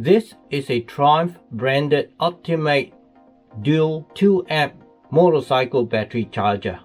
This is a Triumph branded OPTIMATE DUO2A motorcycle battery charger.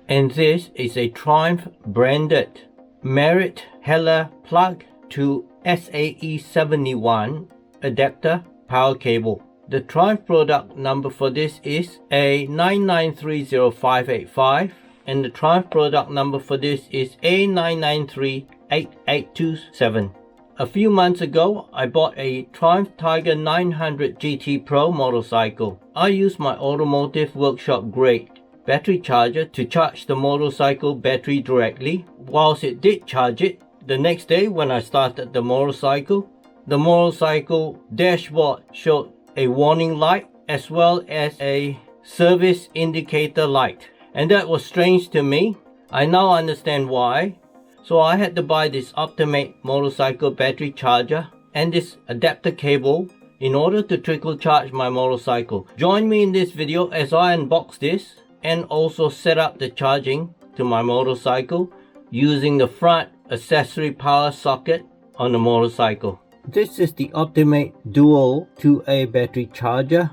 And this is a Triumph branded MERIT-to plug to SAE71 adapter power cable. The Triumph product number for this is A9930585 and the Triumph product number for this is A9938827. A few months ago, I bought a Triumph TIGER900 GT Pro motorcycle. I used my automotive workshop grade battery charger to charge the motorcycle battery directly. Whilst it did charge it, the next day when I started the motorcycle dashboard showed a warning light as well as a service indicator light. And that was strange to me. I now understand why. So I had to buy this OPTIMATE motorcycle battery charger and this adapter cable in order to trickle charge my motorcycle. Join me in this video as I unbox this and also set up the charging to my motorcycle using the front accessory power socket on the motorcycle. This is the OPTIMATE DUO2A battery charger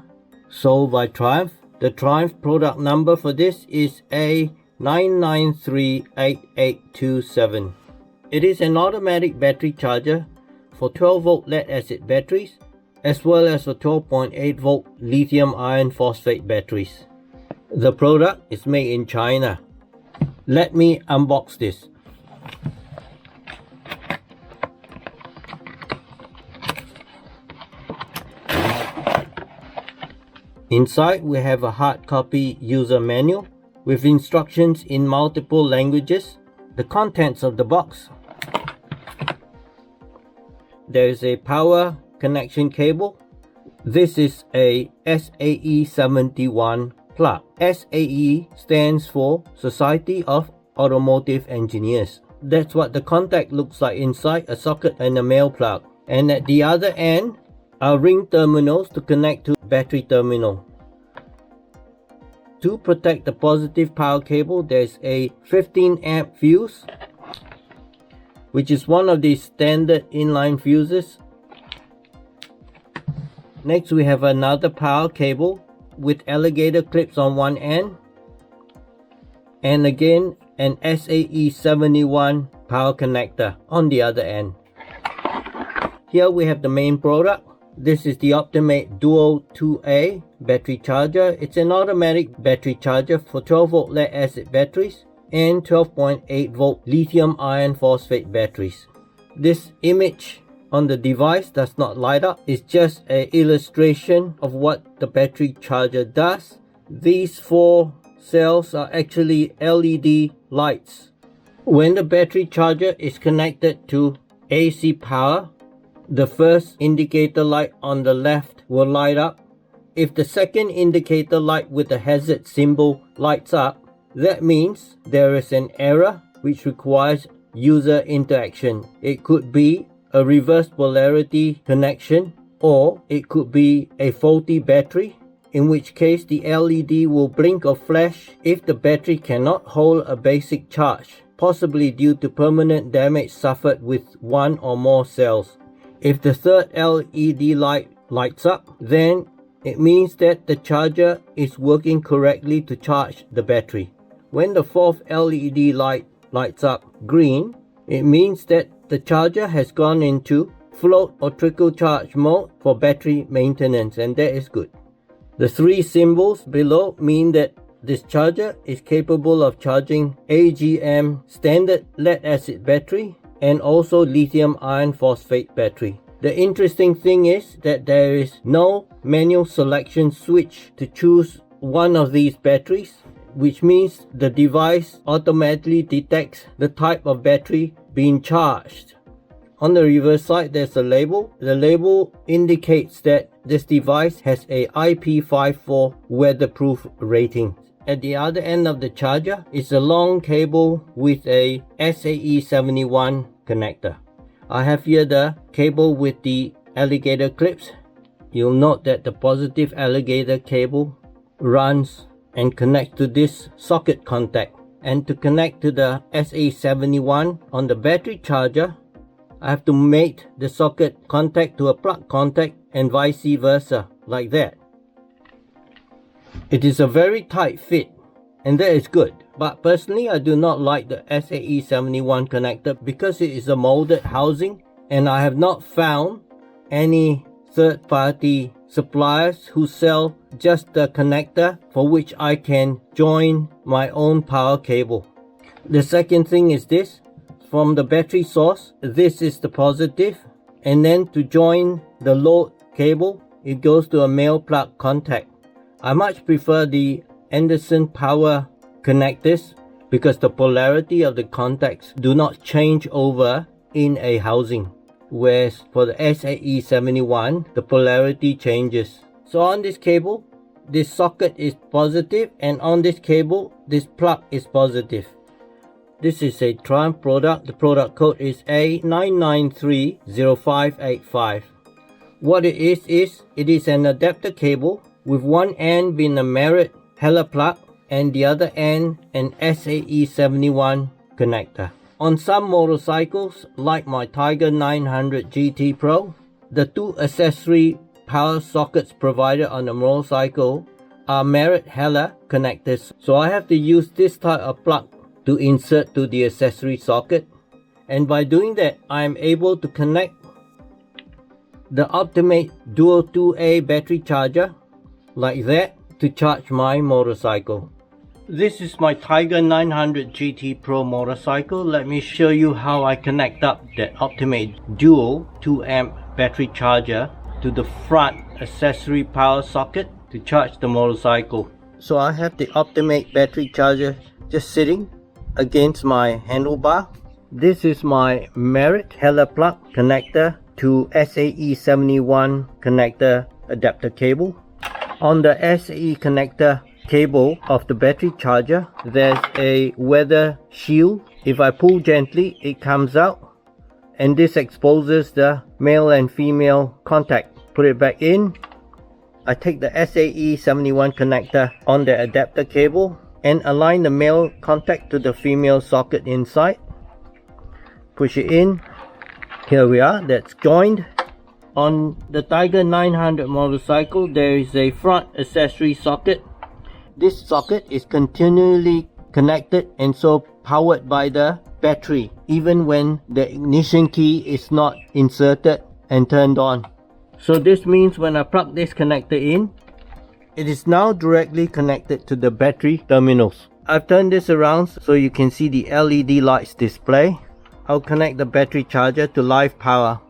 sold by Triumph. The Triumph product number for this is A9938827. It is an automatic battery charger for 12V lead acid batteries as well as for 12.8V lithium iron phosphate batteries. The product is made in China. Let me unbox this. Inside we have a hard copy user manual with instructions in multiple languages. The contents of the box. There is a power connection cable. This is a SAE71 plug. SAE stands for Society of Automotive Engineers. That's what the contact looks like inside, a socket and a male plug. And at the other end are ring terminals to connect to battery terminal. To protect the positive power cable, there's a 15A fuse, which is one of the standard inline fuses. Next we have another power cable with alligator clips on one end, and again an SAE71 power connector on the other end. Here we have the main product. This is the OPTIMATE DUO2A battery charger. It's an automatic battery charger for 12V lead acid batteries and 12.8V lithium iron phosphate batteries. This image on the device does not light up. It's just an illustration of what the battery charger does. These 4 cells are actually LED lights. When the battery charger is connected to AC power, the first indicator light on the left will light up. If the second indicator light with the hazard symbol lights up, that means there is an error which requires user interaction. It could be a reverse polarity connection, or it could be a faulty battery, in which case the LED will blink or flash if the battery cannot hold a basic charge, possibly due to permanent damage suffered with one or more cells. If the third LED light lights up, then it means that the charger is working correctly to charge the battery. When the fourth LED light lights up green, it means that the charger has gone into float or trickle charge mode for battery maintenance, and that is good. The 3 symbols below mean that this charger is capable of charging AGM standard lead acid battery and also lithium iron phosphate battery. The interesting thing is that there is no manual selection switch to choose one of these batteries, which means the device automatically detects the type of battery being charged. On the reverse side, there's a label. The label indicates that this device has a IP54 weatherproof rating. At the other end of the charger is a long cable with a SAE71 connector. I have here the cable with the alligator clips. You'll note that the positive alligator cable runs and connects to this socket contact. And to connect to the SAE71 on the battery charger, I have to mate the socket contact to a plug contact and vice versa, like that. It is a very tight fit, and that is good. But personally, I do not like the SAE71 connector because it is a molded housing, and I have not found any third-party suppliers who sell just the connector for which I can join my own power cable. The second thing is this. From the battery source, this is the positive, and then to join the load cable, it goes to a male plug contact. I much prefer the Anderson power connectors because the polarity of the contacts do not change over in a housing, whereas for the SAE71 the polarity changes. So on this cable, this socket is positive, and on this cable this plug is positive. This is a Triumph product. The product code is A9930585. What it is an adapter cable with one end being a MERIT Hella plug and the other end an SAE71 connector. On some motorcycles like my TIGER900 GT Pro, the two accessory power sockets provided on the motorcycle are MERIT Hella connectors. So I have to use this type of plug to insert to the accessory socket, and by doing that I am able to connect the OPTIMATE DUO2A battery charger like that to charge my motorcycle. This is my TIGER900 GT Pro motorcycle. Let me show you how I connect up that OPTIMATE Duo 2A battery charger to the front accessory power socket to charge the motorcycle. So I have the OPTIMATE battery charger just sitting against my handlebar. This is my MERIT Hella plug connector to SAE71 connector adapter cable. On the SAE connector cable of the battery charger, there's a weather shield. If I pull gently, it comes out, and this exposes the male and female contact. Put it back in. I take the SAE71 connector on the adapter cable and align the male contact to the female socket inside. Push it in. Here we are, that's joined. On the TIGER900 motorcycle, there is a front accessory socket. This socket is continually connected and so powered by the battery, even when the ignition key is not inserted and turned on. So this means when I plug this connector in, it is now directly connected to the battery terminals. I've turned this around so you can see the LED lights display. I'll connect the battery charger to live power.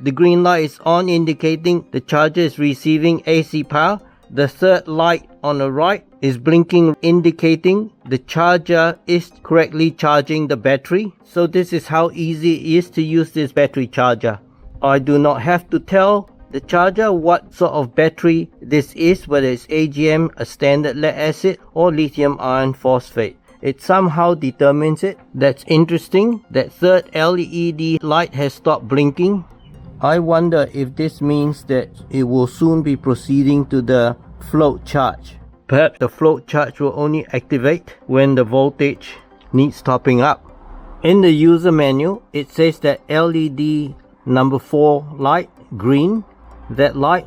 The green light is on, indicating the charger is receiving AC power. The third light on the right is blinking, indicating the charger is correctly charging the battery. So this is how easy it is to use this battery charger. I do not have to tell the charger what sort of battery this is, whether it's AGM, a standard lead acid, or lithium iron phosphate. It somehow determines it. That's interesting. That third LED light has stopped blinking. I wonder if this means that it will soon be proceeding to the float charge. Perhaps the float charge will only activate when the voltage needs topping up. In the user manual, it says that LED number 4 light, green, that light,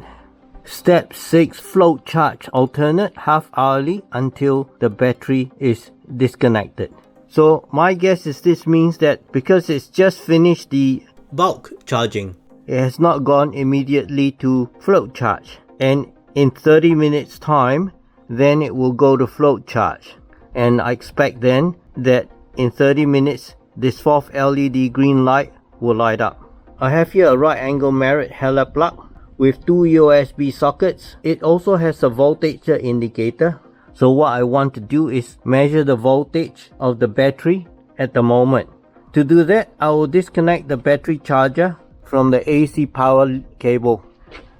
step 6 float charge alternate half hourly until the battery is disconnected. So my guess is this means that because it's just finished the bulk charging, it has not gone immediately to float charge, and in 30 minutes time then it will go to float charge, and I expect then that in 30 minutes this 4th LED green light will light up. I have here a right angle MERIT Hella plug with 2 USB sockets. It also has a voltage indicator. So what I want to do is measure the voltage of the battery at the moment. To do that, I will disconnect the battery charger from the AC power cable.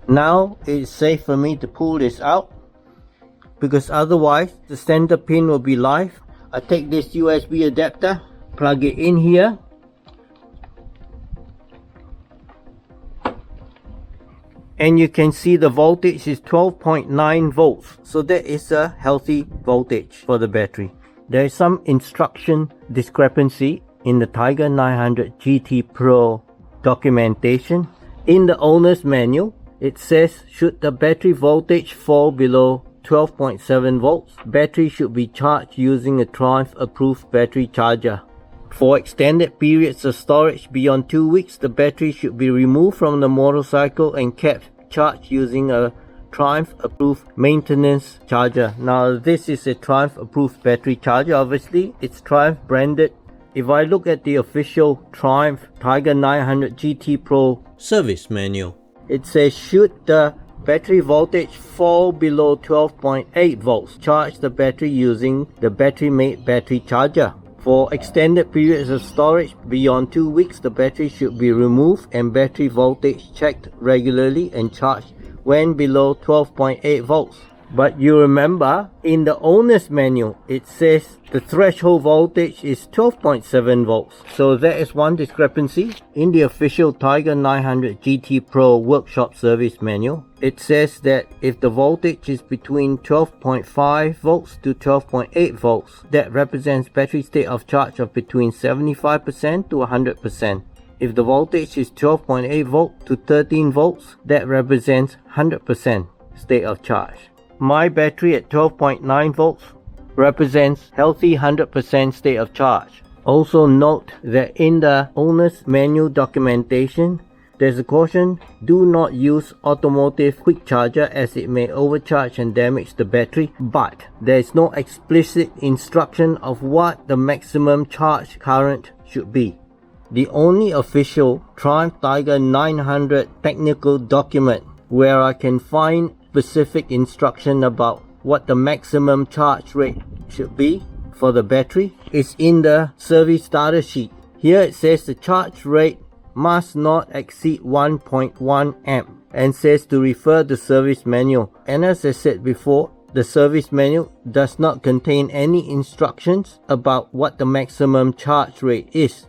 Now it's safe for me to pull this out, because otherwise the center pin will be live. I take this USB adapter, plug it in here, and you can see the voltage is 12.9 volts. So that is a healthy voltage for the battery. There is some instruction discrepancy in the Tiger 900 GT Pro documentation, in the owner's manual, it says should the battery voltage fall below 12.7 volts, battery should be charged using a Triumph approved battery charger. For extended periods of storage beyond 2 weeks, the battery should be removed from the motorcycle and kept charged using a Triumph approved maintenance charger. Now this is a Triumph approved battery charger, obviously it's Triumph branded. If I look at the official Triumph Tiger 900 GT Pro service manual, it says should the battery voltage fall below 12.8 volts, charge the battery using the battery-made battery charger. For extended periods of storage beyond 2 weeks, the battery should be removed and battery voltage checked regularly and charged when below 12.8 volts. But you remember, in the owner's manual, it says the threshold voltage is 12.7 volts. So that is one discrepancy. In the official Tiger 900 GT Pro workshop service manual, it says that if the voltage is between 12.5 volts to 12.8 volts, that represents battery state of charge of between 75% to 100%. If the voltage is 12.8 volt to 13 volts, that represents 100% state of charge. My battery at 12.9 volts represents healthy 100% state of charge. Also note that in the owner's manual documentation, there's a caution, do not use automotive quick charger as it may overcharge and damage the battery, but there is no explicit instruction of what the maximum charge current should be. The only official Triumph Tiger 900 technical document where I can find specific instruction about what the maximum charge rate should be for the battery is in the Service-Datasheet. Here it says the charge rate must not exceed 1.1 amp and says to refer the service manual. And as I said before, the service manual does not contain any instructions about what the maximum charge rate is.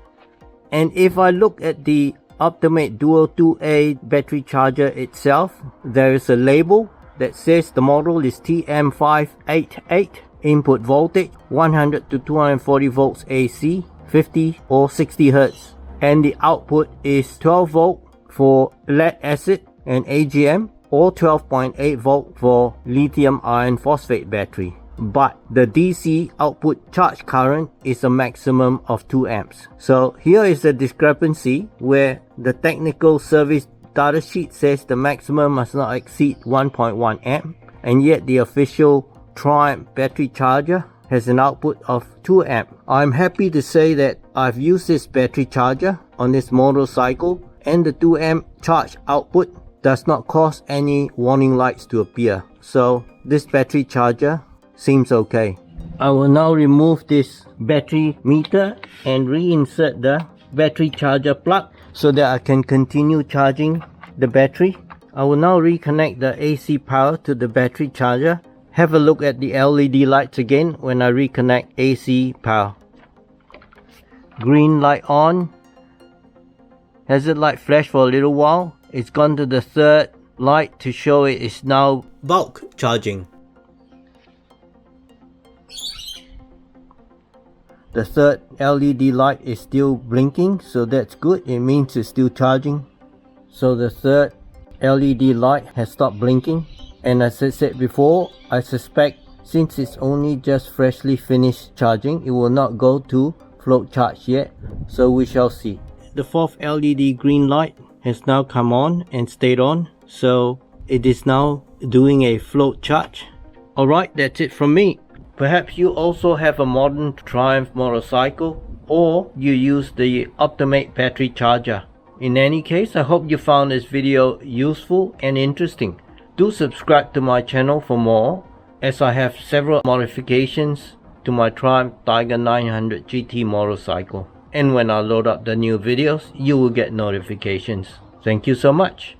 And if I look at the OPTIMATE DUO2A battery charger itself, there is a label that says the model is TM588, input voltage 100 to 240 volts AC, 50 or 60 Hz, and the output is 12 volt for lead acid and AGM or 12.8 volt for lithium iron phosphate battery. But the DC output charge current is a maximum of 2 amps. So here is a discrepancy where the technical service data sheet says the maximum must not exceed 1.1 amp, and yet the official Triumph battery charger has an output of 2 amp. I'm happy to say that I've used this battery charger on this motorcycle, and the 2 amp charge output does not cause any warning lights to appear. So this battery charger seems okay. I will now remove this battery meter and reinsert the battery charger plug so that I can continue charging the battery. I will now reconnect the AC power to the battery charger. Have a look at the LED lights again when I reconnect AC power. Green light on. Hazard light flash for a little while. It's gone to the third light to show it is now bulk charging. The third LED light is still blinking, so that's good. It means it's still charging. So the third LED light has stopped blinking. And as I said before, I suspect since it's only just freshly finished charging, it will not go to float charge yet. So we shall see. The fourth LED green light has now come on and stayed on. So it is now doing a float charge. Alright, that's it from me. Perhaps you also have a modern Triumph motorcycle, or you use the OPTIMATE battery charger. In any case, I hope you found this video useful and interesting. Do subscribe to my channel for more, as I have several modifications to my Triumph Tiger 900 GT motorcycle. And when I load up the new videos, you will get notifications. Thank you so much.